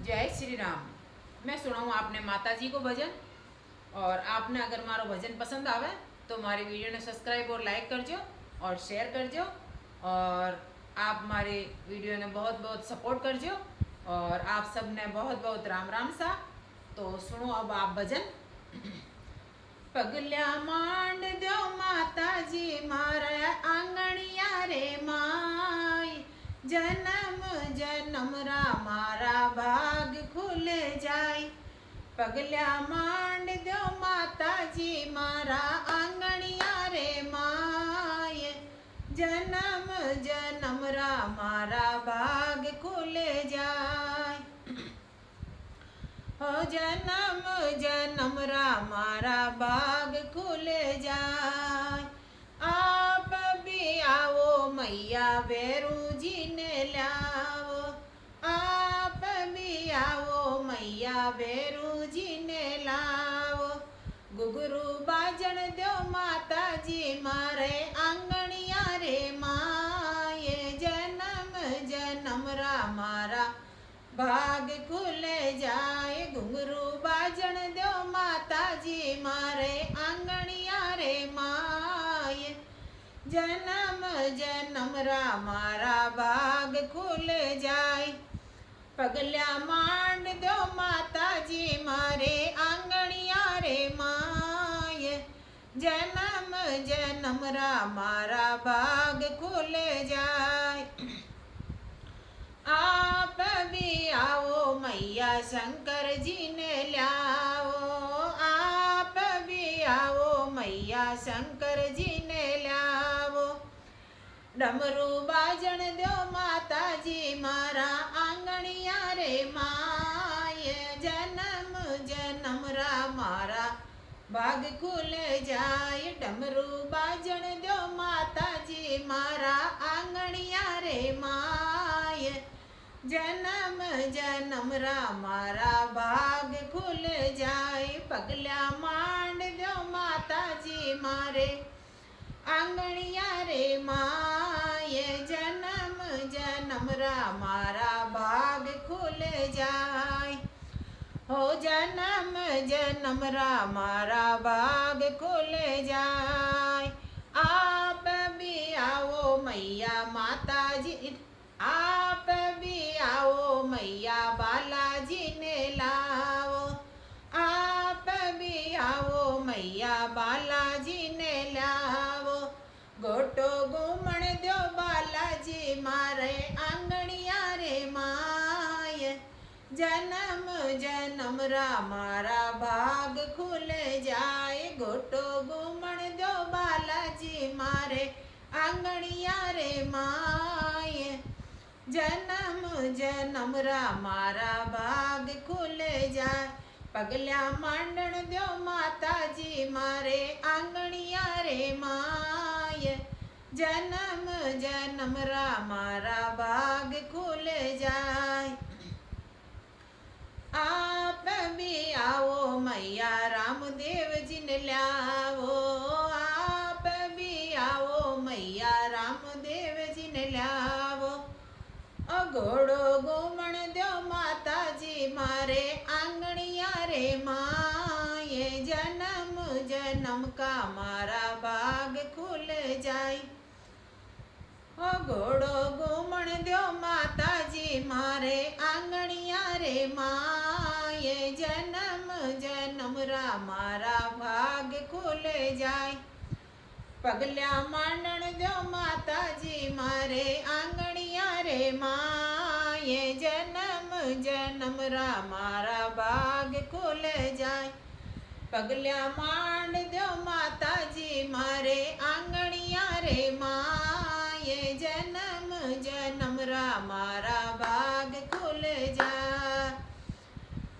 जय श्री राम। मैं सुनाऊँ आपने माता जी को भजन। और आपने अगर मारो भजन पसंद आवे तो मारी वीडियो ने सब्सक्राइब और लाइक करजो और शेयर करजो। और आप मारी वीडियो ने बहुत बहुत सपोर्ट करजो। और आप सब ने बहुत बहुत राम राम सा। तो सुनो अब आप भजन। पगल्या मांड दो माता जी मारे आंगणिया रे माई। जन्म जन्म रा मारा भाग खुल जाय। पगल्या मांड दो माता जी मारा आंगणिया रे माय। जन्म जन्म रा मारा भाग खुल जाय। हो जन्म जन्म रा मारा भाग खुल जाय। आप भी आओ मैया भैरू जी ने लाओ। आप भी आओ मैया भैरू जी ने लाओ। घुघरू बाजन दो माता जी मारे आंगणिया रे माये। जन्म जन्म रा मारा भाग खुल जाए। घुंघरू बाजन दो माता जी मारे आंगणिया रे माय। जन्म जन्म रा मारा भाग खुल जाए। पगल्या मांड दो माता जी मारे आंगणिया रे माय। जन्म जन्म रा मारा भाग खुल जाए। आप भी आओ मैया शंकर जी ने लाओ। आप भी आओ मैया शंकर जी ने लाओ। डमरू बाजन दो माता जी मारा आंगणिया रे माय। जन्म जन्म रा मारा भाग खुल जाय। डमरू बाजन दो माता जी मारा आंगणिया रे माय। जन्म जन्म रा मारा भाग खुल जाय। पगल्या मांड दो माता जी मारे आंगणिया रे माय। जन्म जन्म रा मारा भाग खुल जाय। हो जन्म जन्म रा मारा भाग खुल जाय। आप भी आओ मैया माता जी। आप भी आओ मैया बालाजी ने लाओ। आप भी आओ मैया बालाजी ने लाओ। गोटो घूमण दो बालाजी मारे आंगणिया रे माय। जन्म जन्म रा मारा भाग खुल जाए। गोटो घूमण दो बालाजी मारे आंगणिया रे माय। जन्म जन्म रा मारा भाग खुल जाए। पगल्या मांडण दो माता जी मारे आंगणिया रे माय। जन्म जन्म रा मारा भाग खुल जाए। आप भी आओ मैया रामदेव जी ने लाओ। आप भी आओ मैया रामदेव जी ने लाओ। घोड़ो घूमण दो माता जी मारे आंगणिया रे माये। जन्म जन्म का मारा भाग खुल जाय। घोड़ो घूमण दो माता जी मारे आंगणिया रे माये। जन्म जन्म रा मारा भाग खुल जाय। पगल्या मांडण दो माता जी मारे आंगणिया रे माये। जन्म जन्म रा मारा भाग खुल जाय। पगल्या मांड दो माता जी मारे आंगणिया रे माये। जन्म जन्म रा मारा भाग खुल जाय।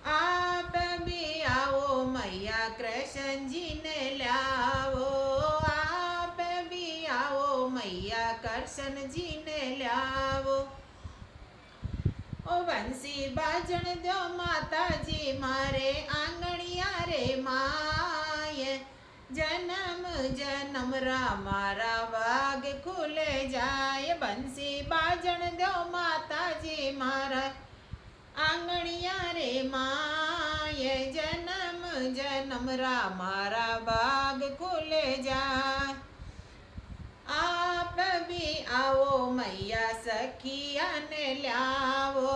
आप भी आओ मैया कृष्ण जी ने लाओ। आप भी आओ मैया कृष्ण जी ने लाओ। ओ बंसी बाजन दो माता जी मारे आंगणिया रे माय। जन्म जन्म रा मारा भाग खुल जाय। बंसी बाजन दो माता जी मारा आंगणिया माए जन्म जन्म रा मारा भाग खुल जाए। आप भी आओ मैया सखिया ने ल्यावो,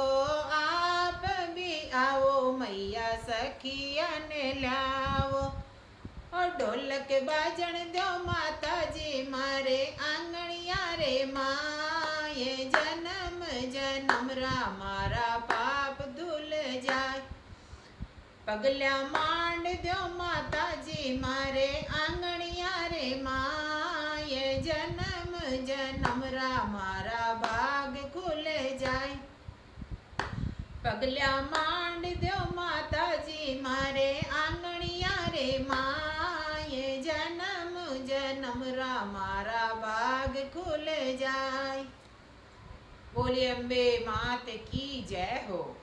आप भी आओ मैया सखिया ने ल्यावो। और ढोलक बाजण दो माता जी मारे आंगणिया रे माए जन्म जन्म रा मारा पाप धुल जाए। पगल्या मांड दो माता जी मारे आंगणिया रे माए जन्म जन्म रा मारा भाग खुल जाए। पगल्या मांड दो माता जी मारे आंगणिया रे माए जन्म जन्म रा मारा भाग खुल जाए। बोलिए अम्बे मात की जय हो।